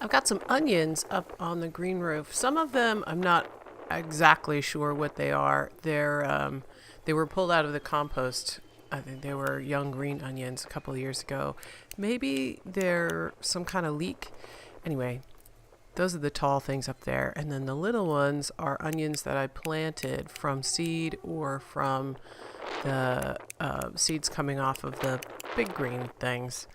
I've got some onions up on the green roof. Some of them I'm not exactly sure what they are. They were pulled out of the compost. I think they were young green onions a couple of years ago. Maybe they're some kind of leek. Anyway, those are the tall things up there. And then the little ones are onions that I planted from seed or from the seeds coming off of the big green things.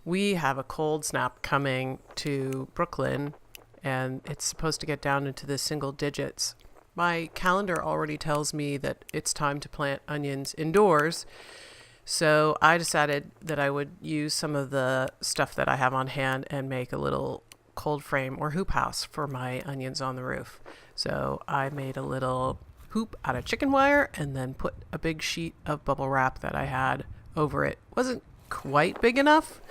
We have a cold snap coming to Brooklyn, and it's supposed to get down into the single digits. My calendar already tells me that it's time to plant onions indoors, so I decided that I would use some of the stuff that I have on hand and make a little cold frame or hoop house for my onions on the roof. So I made a little hoop out of chicken wire and then put a big sheet of bubble wrap that I had over it. Wasn't quite big enough,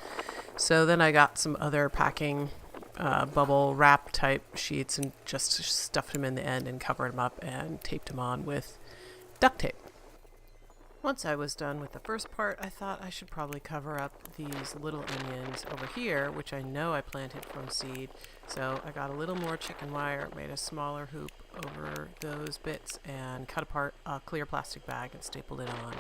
so then I got some other packing bubble wrap type sheets and just stuffed them in the end and covered them up and taped them on with duct tape. Once I was done with the first part, I thought I should probably cover up these little onions over here, which I know I planted from seed. So I got a little more chicken wire, made a smaller hoop over those bits, and cut apart a clear plastic bag and stapled it on.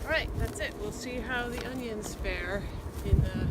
Alright, that's it. We'll see how the onions fare in the